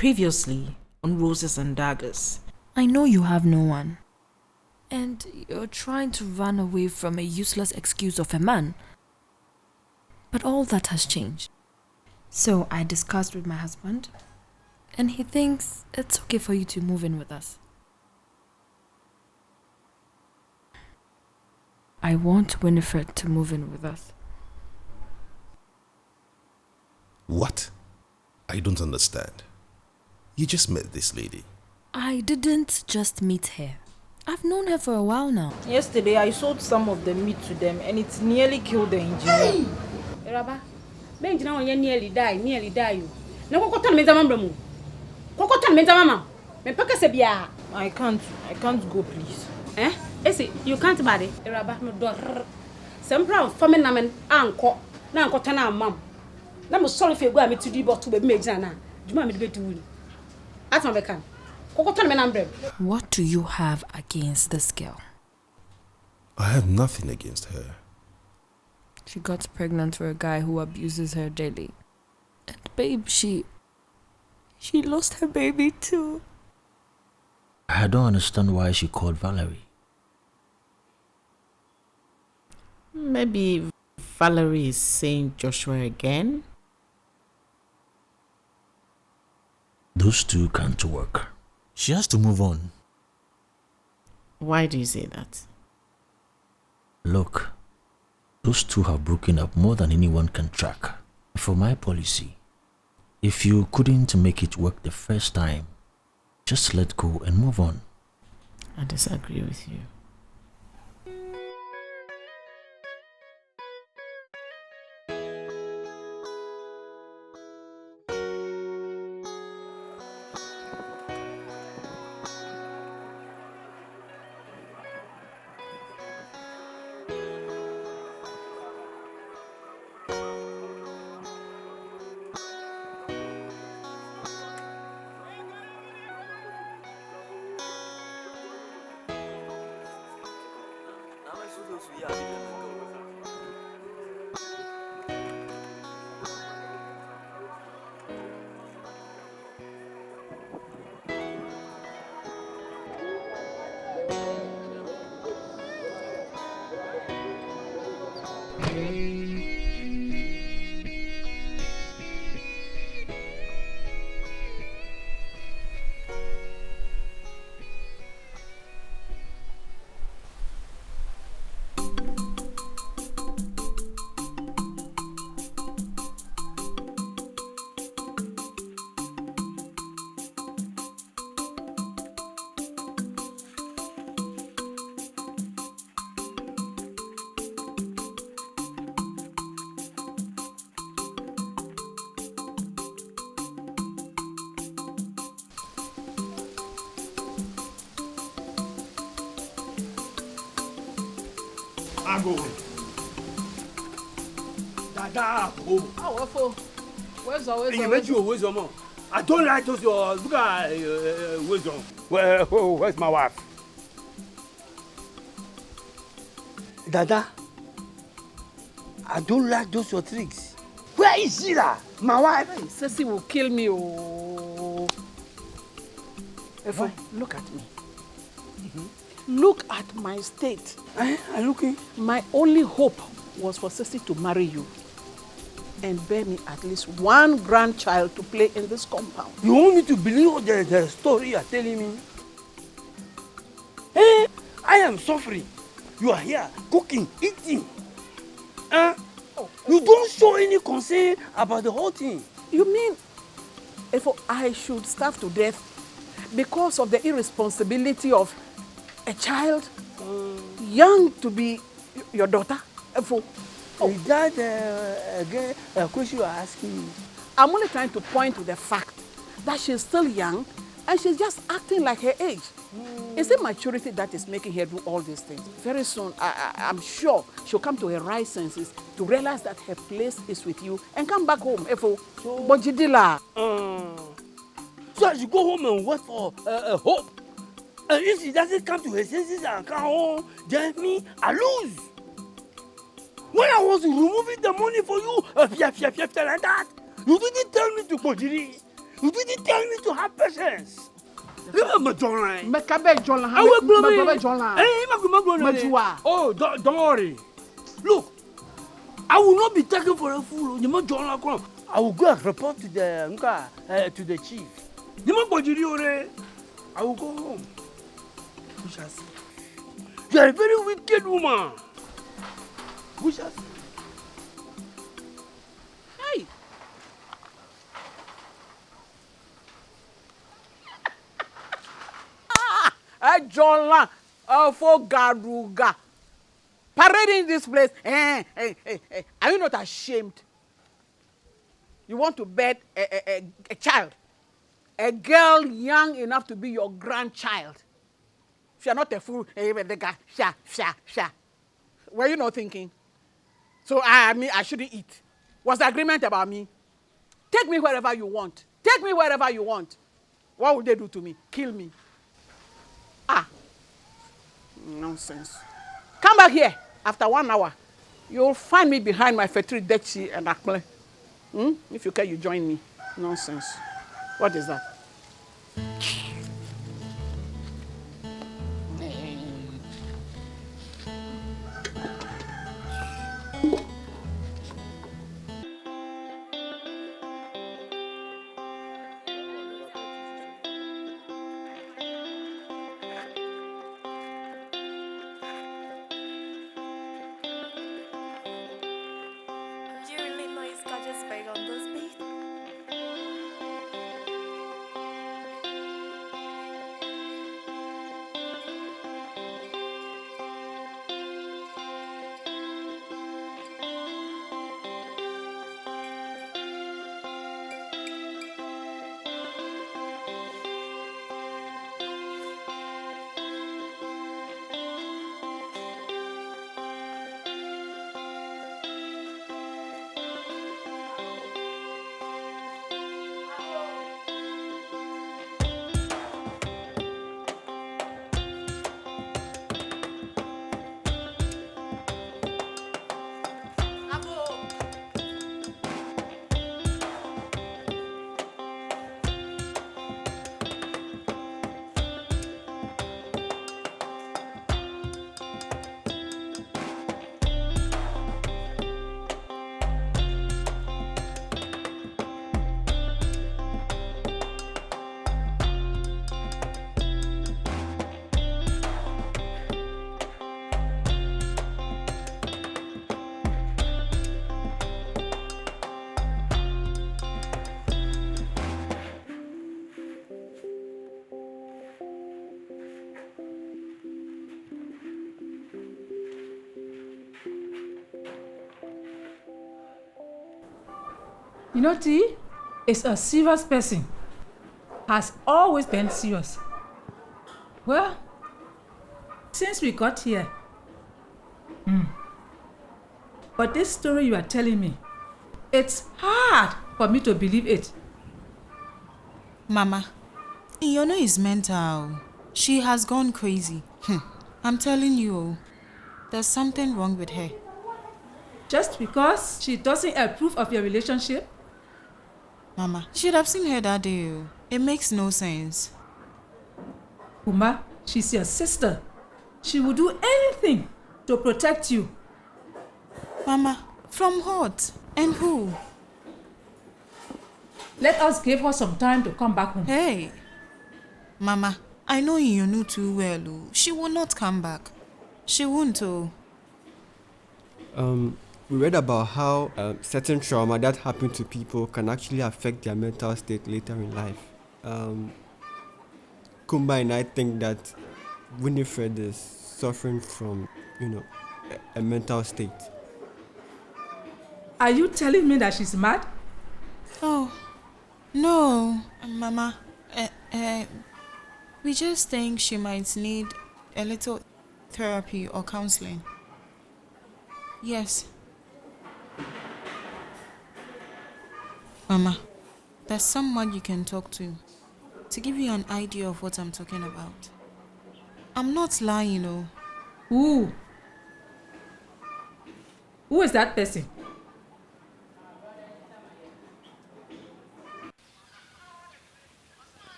Previously on Roses and Daggers. I know you have no one. And you're trying to run away from a useless excuse of a man. But all that has changed. So I discussed with my husband, and he thinks it's okay for you to move in with us. I want Winifred to move in with us. What? I don't understand. You just met this lady. I didn't just meet her. I've known her for a while now. Yesterday, I sold some of the meat to them and it nearly killed the engineer. Hey, Rabba, the engineer nearly died. Now, what time is the mama? What time is the mama? I can't go, please. Eh? You can't buy it. Rabba, no door. Some proud famine namen uncle. Now, I'm cotton mum. I'm sorry if you go to the bottle with me, Jana. Do you want me to be doing? At my can. What do you have against this girl? I have nothing against her. She got pregnant for a guy who abuses her daily. And babe, she lost her baby too. I don't understand why she called Valerie. Maybe Valerie is saying Joshua again? Those two can't work. She has to move on. Why do you say that? Look, those two have broken up more than anyone can track. For my policy, if you couldn't make it work the first time, just let go and move on. I disagree with you. Go. Dada, oh. Oh, where's wisdom? I don't like those your look at wisdom. Where's my wife? Dada, I don't like those your tricks. Where is she lah? My wife? Ceci will kill me. Oh. Efo, look at me. Look at my state. I'm looking. My only hope was for Ceci to marry you and bear me at least one grandchild to play in this compound. You want me to believe the story you are telling me? Hey, I am suffering. You are here cooking, eating. You don't show any concern about the whole thing. You mean if I should starve to death because of the irresponsibility of a child young to be your daughter? Is that a question you are asking me? I'm only trying to point to the fact that she's still young and she's just acting like her age. It's maturity that is making her do all these things. Very soon, I'm sure she'll come to her right senses to realize that her place is with you and come back home. But so I should go home and wait for hope. And if she doesn't come to her senses and come home, then me, I lose. When I was removing the money for you, like that, you didn't tell me to Bojiri. You didn't tell me to have patience. Remember, John? Mekabe John, I will blow John. Hey, oh, don't worry. Look, I will not be taken for a fool. You must John. I will go and report to the chief. You must I will go home. We shall see. You are a very wicked woman. We shall see. Hey. John, for Garuga. Parading this place. Are you not ashamed? You want to bet a child, a girl young enough to be your grandchild. If you are not a fool, were you not thinking? So I shouldn't eat. What's the agreement about me? Take me wherever you want. Take me wherever you want. What would they do to me? Kill me. Nonsense. Come back here after 1 hour. You'll find me behind my factory Dexy and Akle. If you care, you join me. Nonsense. What is that? Do you really know it's got just big on this beat? You know, T is a serious person. Has always been serious. Well, since we got here. But this story you are telling me, it's hard for me to believe it. Mama, Iyono is mental. She has gone crazy. I'm telling you, there's something wrong with her. Just because she doesn't approve of your relationship? Mama, she'd have seen her that day. It makes no sense. Uma, she's your sister. She will do anything to protect you. Mama, from what? And who? Let us give her some time to come back home. Hey, Mama, I know Iyono too well. She will not come back. She won't. We read about how certain trauma that happen to people can actually affect their mental state later in life. Kumba and I think that Winifred is suffering from, a mental state. Are you telling me that she's mad? Oh, no, Mama. We just think she might need a little therapy or counseling. Yes. Mama, there's someone you can talk to give you an idea of what I'm talking about. I'm not lying, Who? Who is that person?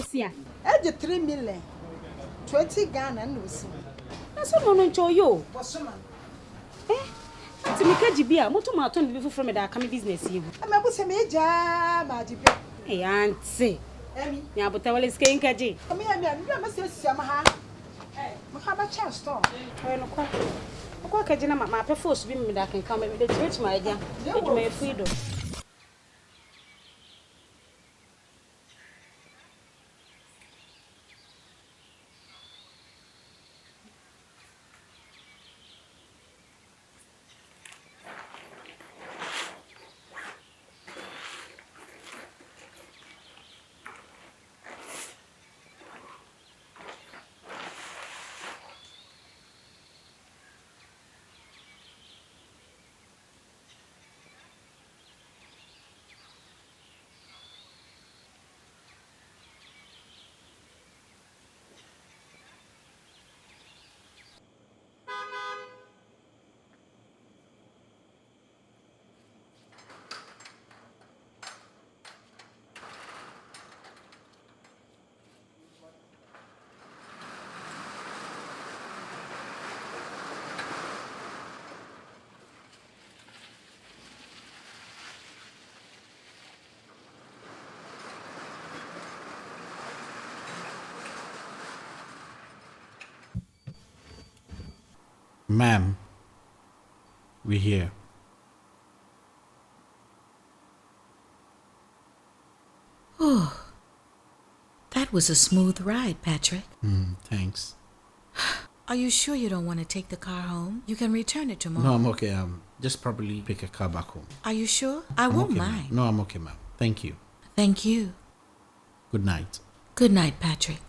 Bosia. Edge 3 million. 20 Ghana no see. That's no no cho yo. Bosoma. Ati me kaji bia, moto ma ton bi fufuro me da ka me business yi. Amabu se me ja ma ji pe. Auntie. Emi. Ya bota wale ske nkaji. Ami ma se siama ha. Ma ha ba cha store. No kwa. Kwa kaji na ma pe force bi me da kan ka me de church ma aja. Eduma e freedom. Ma'am, we're here. Oh, that was a smooth ride, Patrick. Thanks. Are you sure you don't want to take the car home? You can return it tomorrow. No, I'm okay. Just probably pick a car back home. Are you sure? I I'm won't okay, mind. ma'am. No, I'm okay, ma'am. Thank you. Thank you. Good night. Good night, Patrick.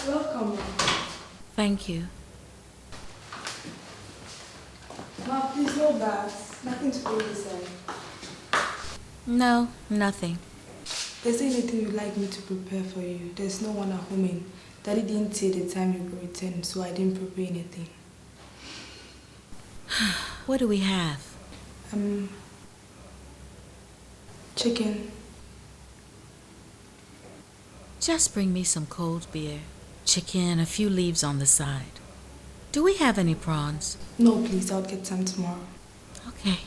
Welcome. Thank you. Ma, please no baths. Nothing to put inside. No, nothing. Is there anything you'd like me to prepare for you? There's no one at home and Daddy didn't say the time you will return, so I didn't prepare anything. What do we have? Chicken. Just bring me some cold beer, chicken, a few leaves on the side. Do we have any prawns? No, please. I'll get some tomorrow. Okay.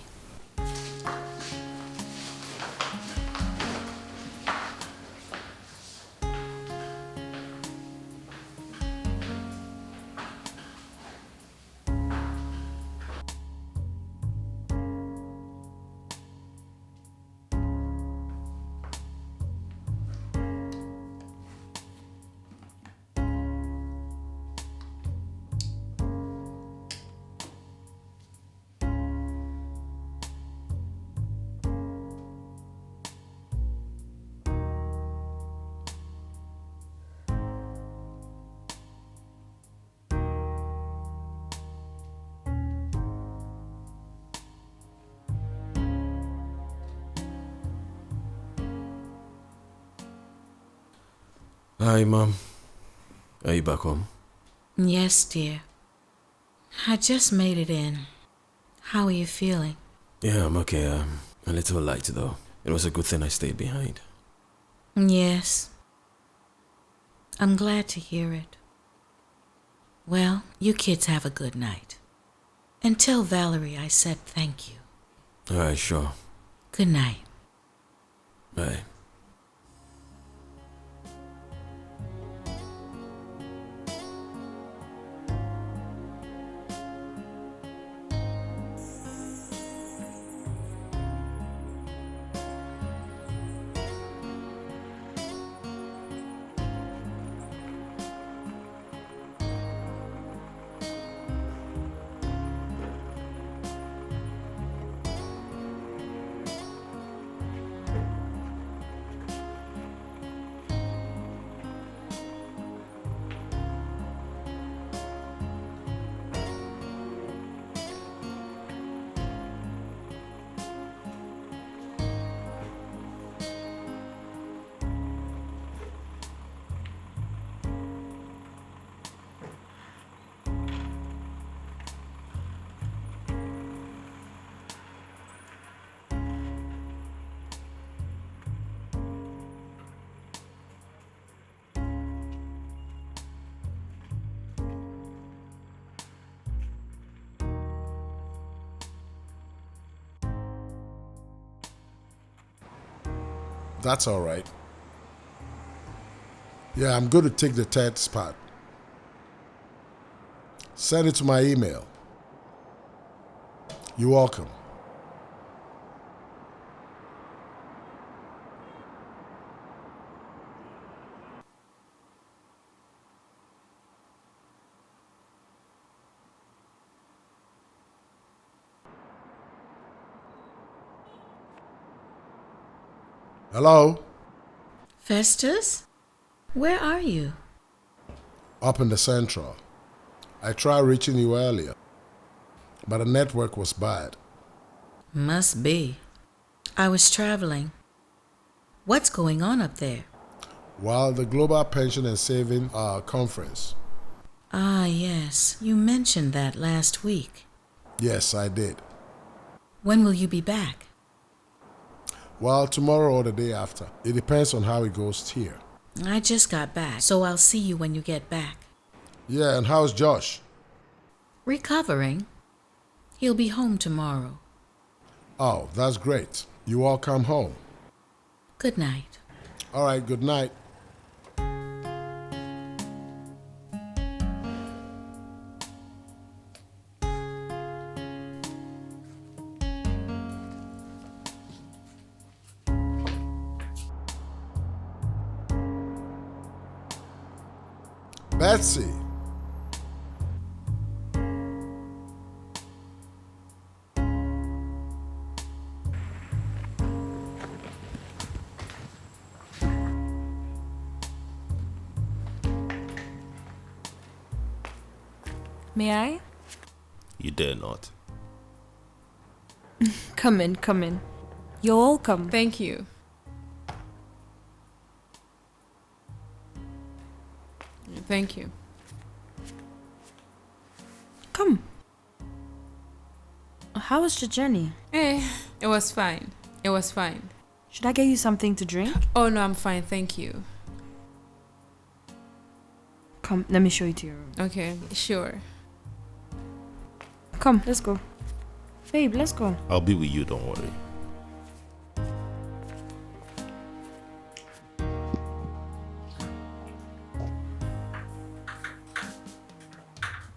Hi, Mom. Are you back home? Yes, dear. I just made it in. How are you feeling? Yeah, I'm okay. A little light, though. It was a good thing I stayed behind. Yes. I'm glad to hear it. Well, you kids have a good night. And tell Valerie I said thank you. All right, sure. Good night. Bye. That's all right. Yeah, I'm going to take the third spot. Send it to my email. You're welcome. Hello? Festus? Where are you? Up in the Central. I tried reaching you earlier, but the network was bad. Must be. I was traveling. What's going on up there? Well, the Global Pension and Saving Conference. Ah, yes. You mentioned that last week. Yes, I did. When will you be back? Well, tomorrow or the day after. It depends on how it goes here. I just got back, so I'll see you when you get back. Yeah, and how's Josh? Recovering. He'll be home tomorrow. Oh, that's great. You all come home. Good night. All right, good night. Betsy. May I? You dare not. Come in, come in. You're welcome. Thank you. Thank you. Come. How was your journey? It was fine. It was fine. Should I get you something to drink? Oh no, I'm fine, thank you. Come, let me show you to your room. Okay, sure. Come, let's go. Babe, let's go. I'll be with you, don't worry.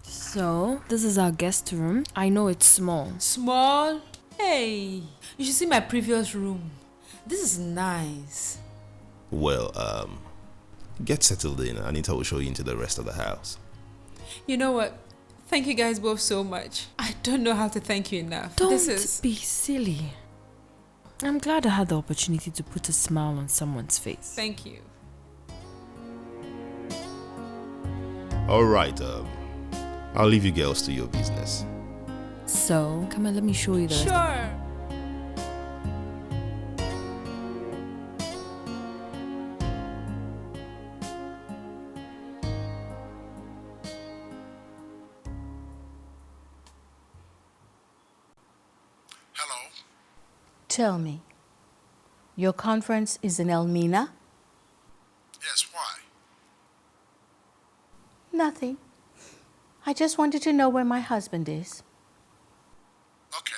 So, this is our guest room. I know it's small. Small? Hey, you should see my previous room. This is nice. Well, get settled in. Anita will show you into the rest of the house. You know what? Thank you guys both so much. I don't know how to thank you enough. Don't be silly. I'm glad I had the opportunity to put a smile on someone's face. Thank you. All right, I'll leave you girls to your business. So, come on, let me show you the rest. Sure. Hello? Tell me, your conference is in Elmina? Yes, why? Nothing. I just wanted to know where my husband is. Okay.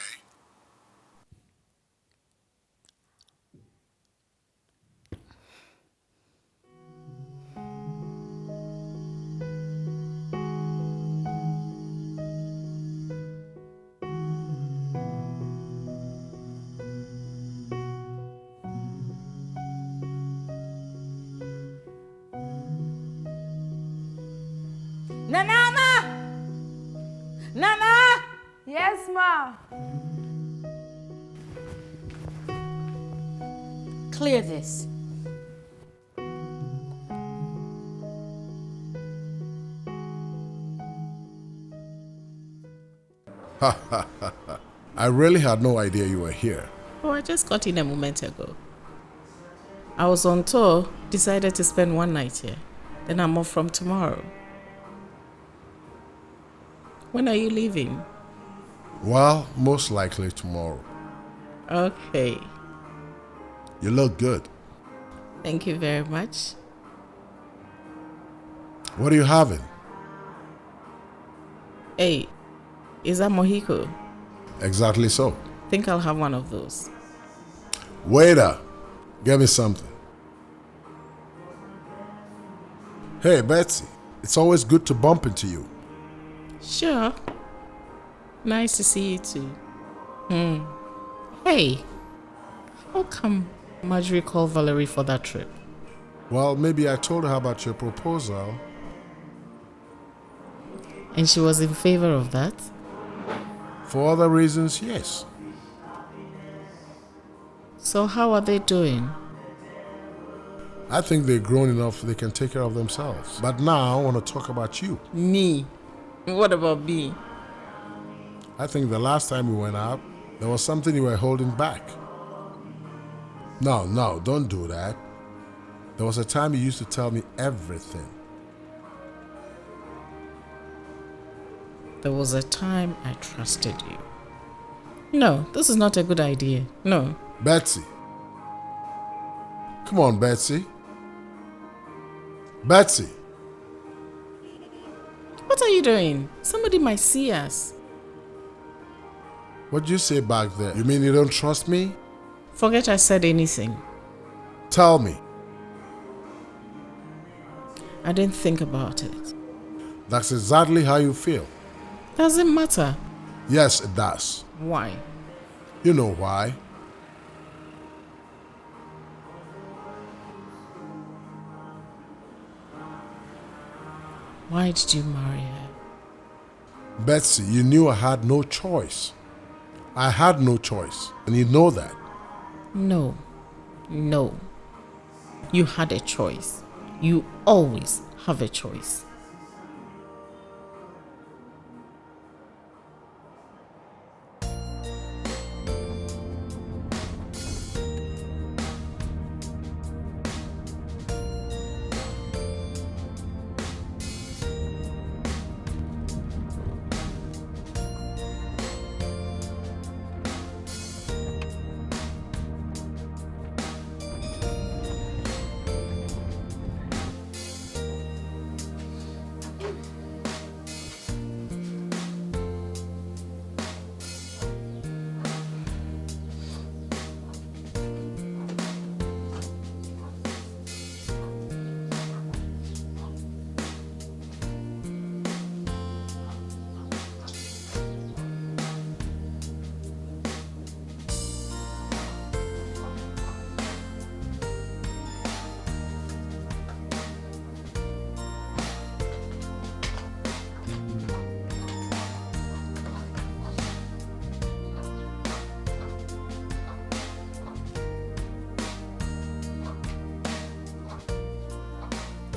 Nana! Nana! Yes, ma. Clear this. I really had no idea you were here. Oh, I just got in a moment ago. I was on tour, decided to spend one night here. Then I'm off from tomorrow. When are you leaving? Well, most likely tomorrow. Okay. You look good. Thank you very much. What are you having? Hey, is that mojito? Exactly so. Think I'll have one of those. Waiter, Get me something. Hey, Betsy. It's always good to bump into you. Sure. Nice to see you too. Hey, how come Marjorie called Valerie for that trip? Well, maybe I told her about your proposal. And she was in favor of that? For other reasons, yes. So how are they doing? I think they're grown enough they can take care of themselves. But now I want to talk about you. Me? What about me? I think the last time we went out, there was something you were holding back. No, don't do that. There was a time you used to tell me everything. There was a time I trusted you. No, this is not a good idea. No. Betsy. Come on, Betsy. Betsy. What are you doing? Somebody might see us. What'd you say back there? You mean you don't trust me? Forget I said anything. Tell me. I didn't think about it. That's exactly how you feel. Doesn't matter. Yes, it does. Why? You know why. Why did you marry her? Betsy, you knew I had no choice. I had no choice, and you know that. No. You had a choice. You always have a choice.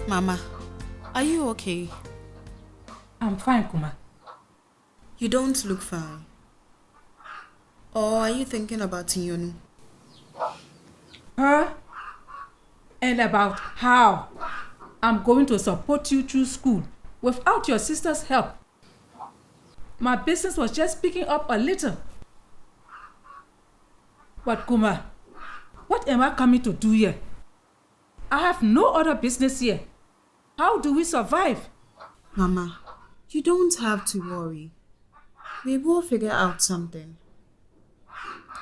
Mama, are you okay? I'm fine, Kuma. You don't look fine. Or are you thinking about Tinyonu? Her? And about how I'm going to support you through school without your sister's help. My business was just picking up a little. But Kuma, what am I coming to do here? I have no other business here. How do we survive? Mama, you don't have to worry. We will figure out something.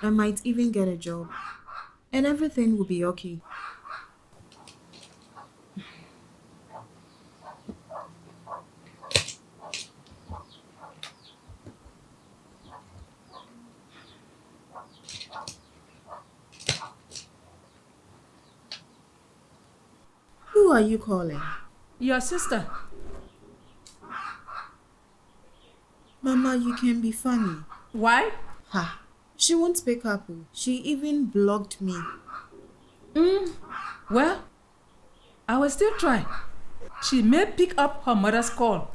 I might even get a job. And everything will be okay. Who are you calling? Your sister. Mama, you can be funny. Why? Ha. She won't pick up. She even blocked me. Well, I will still try. She may pick up her mother's call.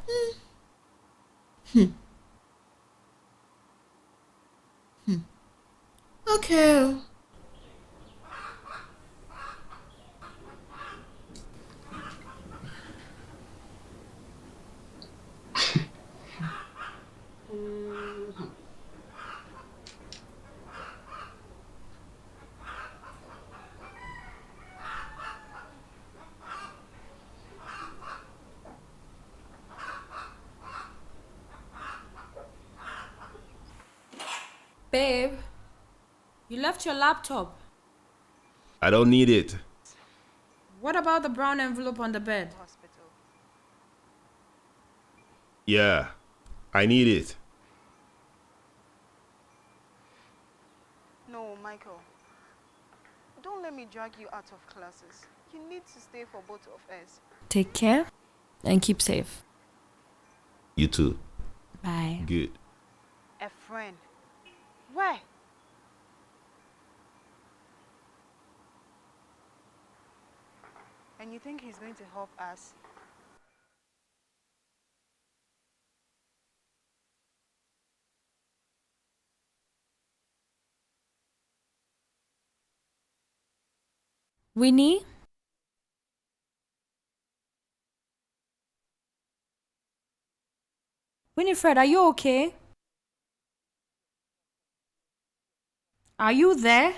Okay. Babe, you left your laptop. I don't need it. What about the brown envelope on the bed? Yeah, I need it. No, Michael. Don't let me drag you out of classes. You need to stay for both of us. Take care and keep safe. You too. Bye. Good. A friend? Where? And you think he's going to help us? Winnie? Winifred, are you okay? Are you there?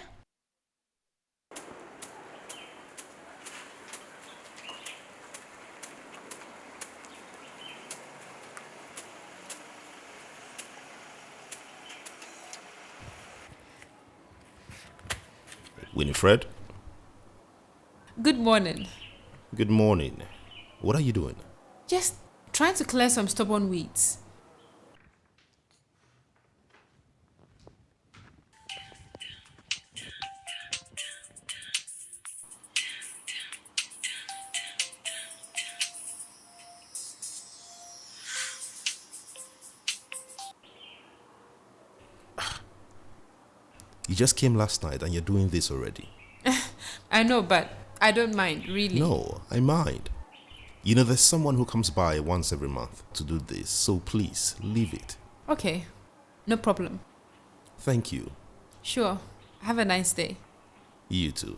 Winifred? Good morning. Good morning. What are you doing? Just trying to clear some stubborn weeds. You just came last night and you're doing this already. I know, but I don't mind, really. No, I mind. You know, there's someone who comes by once every month to do this, so please, leave it. Okay, no problem. Thank you. Sure. Have a nice day. You too.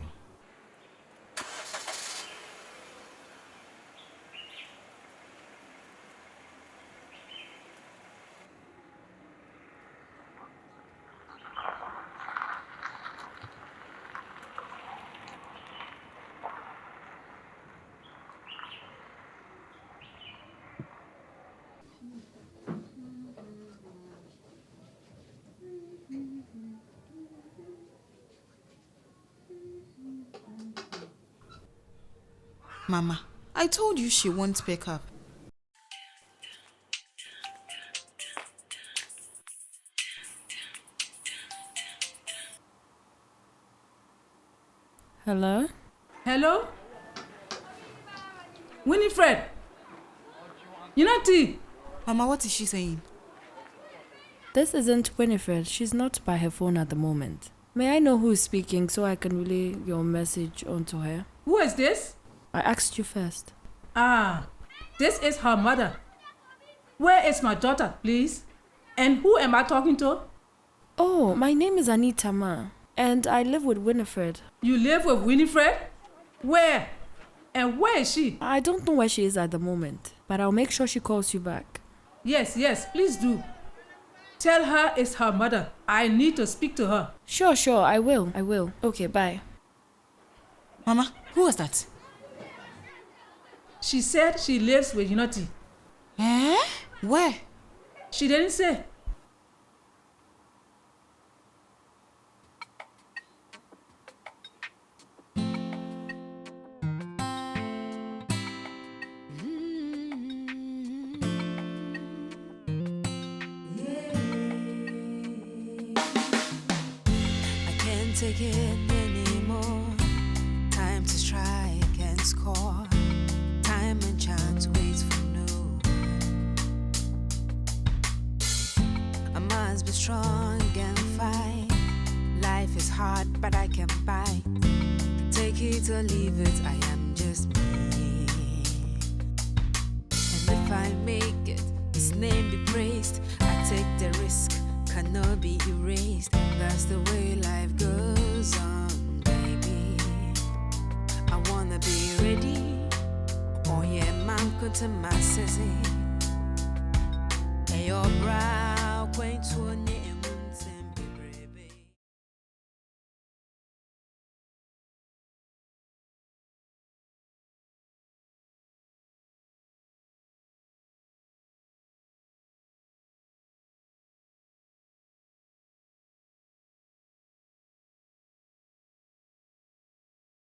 Mama, I told you she won't pick up. Hello? Hello? Winifred? Unity? Mama, what is she saying? This isn't Winifred. She's not by her phone at the moment. May I know who is speaking so I can relay your message onto her? Who is this? I asked you first. Ah, this is her mother. Where is my daughter, please? And who am I talking to? Oh, my name is Anita Ma, and I live with Winifred. You live with Winifred? Where? And where is she? I don't know where she is at the moment, but I'll make sure she calls you back. Yes, please do. Tell her it's her mother. I need to speak to her. Sure, I will. Okay, bye. Mama, who was that? She said she lives with Unity. Eh? Where? She didn't say. Take it anymore. Time to strike and score. Time and chance waits for no. I must be strong and fight. Life is hard, but I can bite. Take it or leave it, I am just me. And if I make it, His name be praised. I take the risk, cannot be erased. That's the way life goes on, baby. I wanna be ready. Oh yeah, man, come to my sissy. Hey, your brow, quaint to